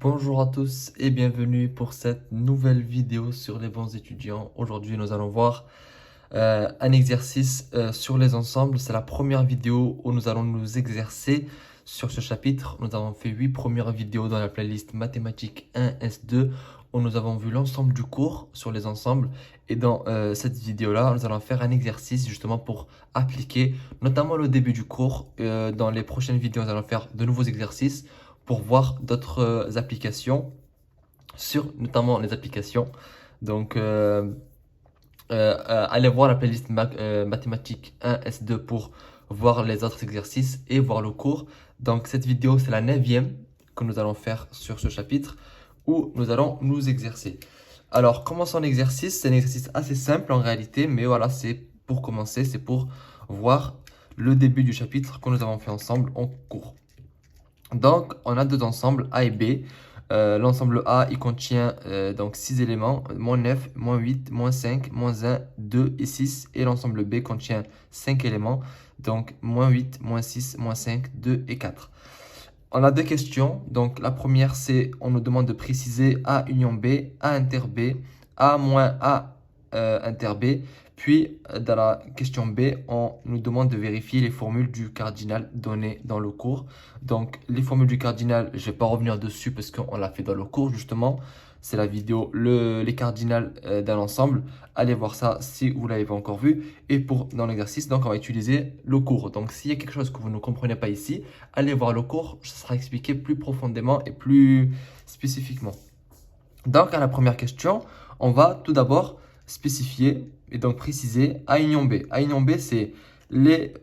Bonjour à tous et bienvenue pour cette nouvelle vidéo sur les bons étudiants. Aujourd'hui, nous allons voir un exercice sur les ensembles. C'est la première vidéo où nous allons nous exercer sur ce chapitre. Nous avons fait 8 premières vidéos dans la playlist mathématiques 1 S2 où nous avons vu l'ensemble du cours sur les ensembles. Et dans cette vidéo-là, nous allons faire un exercice justement pour appliquer notamment le début du cours. Dans les prochaines vidéos, nous allons faire de nouveaux exercices pour voir d'autres applications sur notamment les applications. Donc, allez voir la playlist mathématiques 1 S2 pour voir les autres exercices et voir le cours. Donc, cette vidéo, c'est la 9e que nous allons faire sur ce chapitre où nous allons nous exercer. Alors, commençons l'exercice. C'est un exercice assez simple en réalité, mais voilà, c'est pour commencer, c'est pour voir le début du chapitre que nous avons fait ensemble en cours. Donc, on a deux ensembles A et B. L'ensemble A, il contient donc 6 éléments, -9, -8, -5, -1, 2 et 6. Et l'ensemble B contient 5 éléments, donc -8, -6, -5, 2 et 4. On a deux questions. Donc, la première, c'est on nous demande de préciser A union B, A inter B, A moins A inter B. Puis, dans la question B, on nous demande de vérifier les formules du cardinal données dans le cours. Donc, les formules du cardinal, je ne vais pas revenir dessus parce qu'on l'a fait dans le cours, justement. C'est la vidéo les cardinals d'un ensemble. Allez voir ça si vous ne l'avez pas encore vu. Et dans l'exercice, donc, on va utiliser le cours. Donc, s'il y a quelque chose que vous ne comprenez pas ici, allez voir le cours. Ça sera expliqué plus profondément et plus spécifiquement. Donc, à la première question, on va tout d'abord spécifier et donc préciser A union B. A union B, c'est les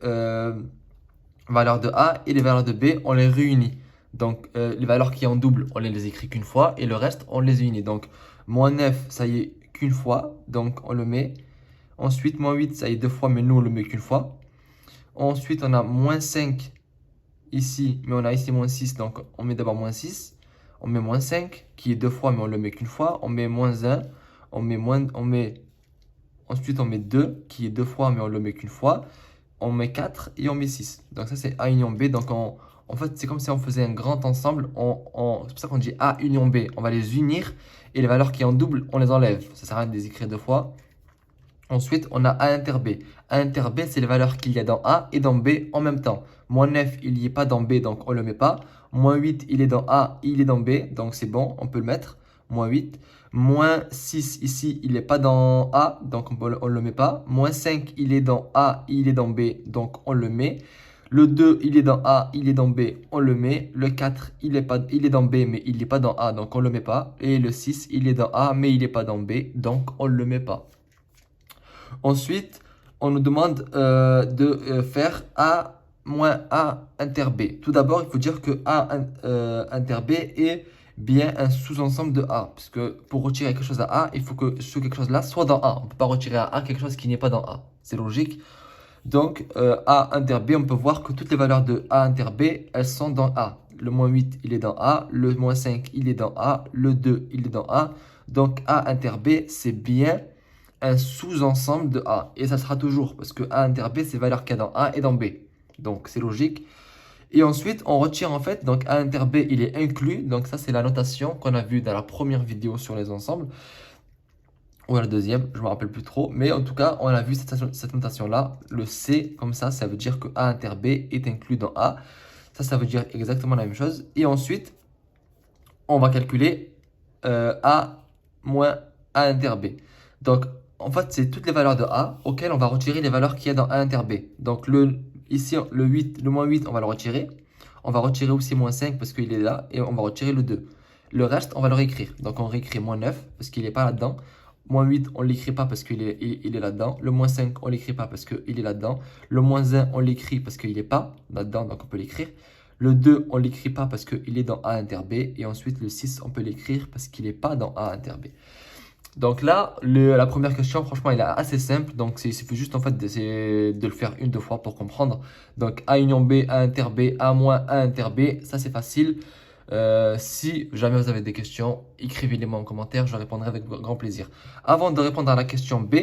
valeurs de A et les valeurs de B, on les réunit. Donc, les valeurs qui en double, on les écrit qu'une fois et le reste, on les unit. Donc, -9, ça y est, qu'une fois, donc on le met. Ensuite, -8, ça y est, deux fois, mais nous, on le met qu'une fois. Ensuite, on a -5 ici, mais on a ici -6, donc on met d'abord -6. On met -5, qui est deux fois, mais on le met qu'une fois. On met -1, ensuite on met 2, qui est deux fois, mais on le met qu'une fois. On met 4 et on met 6. Donc ça, c'est A union B. Donc en fait, c'est comme si on faisait un grand ensemble. C'est pour ça qu'on dit A union B. On va les unir et les valeurs qui en double, on les enlève. Ça sert à rien de les écrire deux fois. Ensuite, on a A inter B. A inter B, c'est les valeurs qu'il y a dans A et dans B en même temps. -9, il n'y est pas dans B, donc on ne le met pas. -8, il est dans A, il est dans B, donc c'est bon, on peut le mettre. -8. -6, ici, il n'est pas dans A, donc on ne le met pas. -5, il est dans A, il est dans B, donc on le met. Le 2, il est dans A, il est dans B, on le met. Le 4, il est dans B, mais il n'est pas dans A, donc on ne le met pas. Et le 6, il est dans A, mais il n'est pas dans B, donc on ne le met pas. Ensuite, on nous demande de faire A moins A inter B. Tout d'abord, il faut dire que A inter B est bien un sous-ensemble de A. Parce que pour retirer quelque chose à A, il faut que ce quelque chose-là soit dans A. On ne peut pas retirer à A quelque chose qui n'est pas dans A. C'est logique. Donc, A inter B, on peut voir que toutes les valeurs de A inter B, elles sont dans A. Le -8, il est dans A. Le -5, il est dans A. Le 2, il est dans A. Donc, A inter B, c'est bien un sous-ensemble de A. Et ça sera toujours, parce que A inter B, c'est valeur qu'il y a dans A et dans B. Donc, c'est logique. Et ensuite, on retire en fait, donc A inter B, il est inclus. Donc, ça, c'est la notation qu'on a vue dans la première vidéo sur les ensembles. Ou la deuxième, je ne me rappelle plus trop. Mais en tout cas, on a vu cette notation-là. Le C, comme ça veut dire que A inter B est inclus dans A. Ça veut dire exactement la même chose. Et ensuite, on va calculer A moins A inter B. Donc, en fait, c'est toutes les valeurs de A auxquelles on va retirer les valeurs qu'il y a dans A inter B. Donc, ici, le -8, on va le retirer. On va retirer aussi -5 parce qu'il est là. Et on va retirer le 2. Le reste, on va le réécrire. Donc, on réécrit -9 parce qu'il n'est pas là-dedans. -8, on ne l'écrit pas parce qu'il est là-dedans. Le -5, on ne l'écrit pas parce qu'il est là-dedans. Le -1, on l'écrit parce qu'il n'est pas là-dedans, donc on peut l'écrire. Le 2, on ne l'écrit pas parce qu'il est dans A inter B. Et ensuite, le 6, on peut l'écrire parce qu'il n'est pas dans A inter B. Donc là, la première question, franchement, elle est assez simple. Donc, il suffit juste en fait d'essayer de le faire une, deux fois pour comprendre. Donc, A union B, A inter B, A moins A inter B, ça c'est facile. Si jamais vous avez des questions, écrivez-les moi en commentaire, je répondrai avec grand plaisir. Avant de répondre à la question B,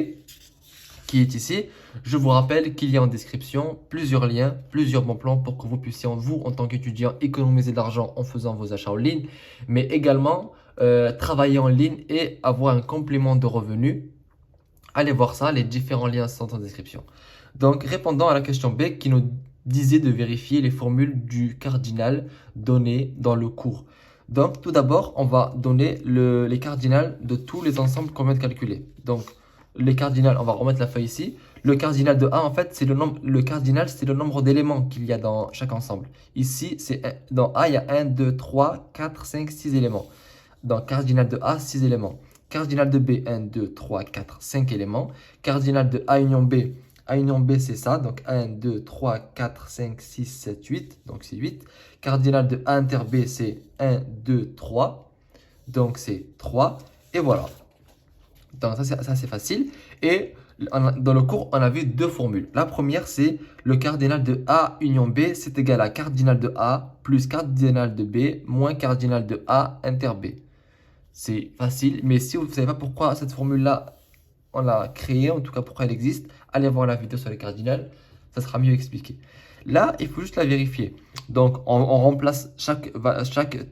qui est ici. Je vous rappelle qu'il y a en description plusieurs liens, plusieurs bons plans pour que vous puissiez, vous, en tant qu'étudiant, économiser de l'argent en faisant vos achats en ligne, mais également travailler en ligne et avoir un complément de revenus. Allez voir ça, les différents liens sont en description. Donc, répondant à la question B qui nous disait de vérifier les formules du cardinal données dans le cours. Donc, tout d'abord, on va donner les cardinals de tous les ensembles qu'on vient de calculer. Donc, les cardinals, on va remettre la feuille ici. Le cardinal de A, en fait, c'est le cardinal, c'est le nombre d'éléments qu'il y a dans chaque ensemble. Ici, dans A, il y a 1, 2, 3, 4, 5, 6 éléments. Dans cardinal de A, 6 éléments. Cardinal de B, 1, 2, 3, 4, 5 éléments. Cardinal de A union B, c'est ça. Donc 1, 2, 3, 4, 5, 6, 7, 8. Donc c'est 8. Cardinal de A inter B, c'est 1, 2, 3. Donc c'est 3. Et voilà. Donc ça c'est facile. Et dans le cours, on a vu deux formules. La première, c'est le cardinal de A union B, c'est égal à cardinal de A plus cardinal de B moins cardinal de A inter B. C'est facile, mais si vous ne savez pas pourquoi cette formule-là, on l'a créée, en tout cas pourquoi elle existe, allez voir la vidéo sur les cardinals, ça sera mieux expliqué. Là, il faut juste la vérifier. Donc, on remplace chaque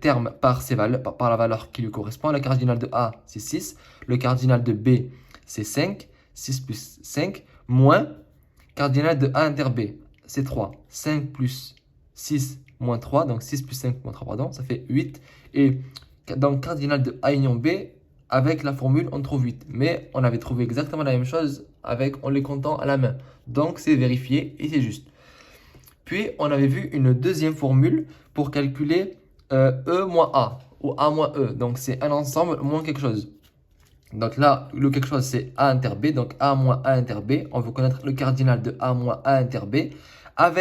terme par la valeur qui lui correspond. Le cardinal de A, c'est 6. Le cardinal de B, c'est 5. 6 plus 5, moins cardinal de A inter B, c'est 3. 5 plus 6 moins 3, donc 6 plus 5 moins 3, pardon, ça fait 8. Et donc, cardinal de A union B, avec la formule, on trouve 8. Mais on avait trouvé exactement la même chose en les comptant à la main. Donc, c'est vérifié et c'est juste. Puis, on avait vu une deuxième formule pour calculer E moins A, ou A moins E. Donc, c'est un ensemble moins quelque chose. Donc là, le quelque chose, c'est A inter B. Donc, A moins A inter B. On veut connaître le cardinal de A moins A inter B. À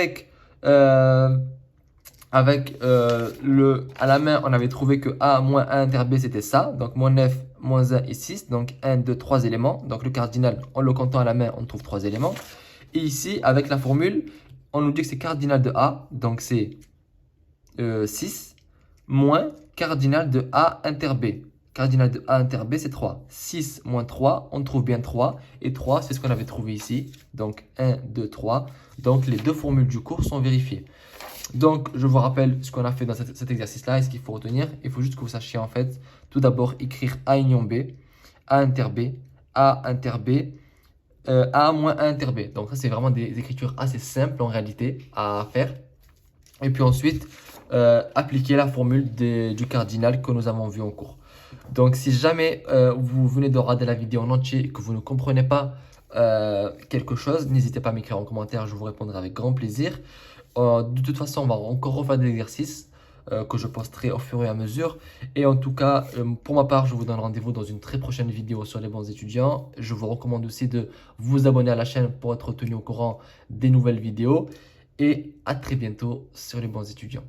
la main, on avait trouvé que A moins A inter B, c'était ça. Donc, moins 9, moins 1 et 6. Donc, 1, 2, 3 éléments. Donc, le cardinal, en le comptant à la main, on trouve 3 éléments. Et ici, avec la formule, on nous dit que c'est cardinal de A. Donc, c'est 6 moins cardinal de A inter B. Cardinal de A inter B, c'est 3. 6 moins 3, on trouve bien 3. Et 3, c'est ce qu'on avait trouvé ici. Donc, 1, 2, 3. Donc, les deux formules du cours sont vérifiées. Donc, je vous rappelle ce qu'on a fait dans cet exercice-là et ce qu'il faut retenir. Il faut juste que vous sachiez, en fait, tout d'abord, écrire A union B, A inter B, A inter B, A moins A inter B. Donc, ça, c'est vraiment des écritures assez simples, en réalité, à faire. Et puis ensuite, appliquer la formule du cardinal que nous avons vu en cours. Donc, si jamais vous venez de regarder la vidéo en entier et que vous ne comprenez pas quelque chose, n'hésitez pas à m'écrire en commentaire, je vous répondrai avec grand plaisir. De toute façon, on va encore refaire des exercices que je posterai au fur et à mesure. Et en tout cas, pour ma part, je vous donne rendez-vous dans une très prochaine vidéo sur les bons étudiants. Je vous recommande aussi de vous abonner à la chaîne pour être tenu au courant des nouvelles vidéos. Et à très bientôt sur les bons étudiants.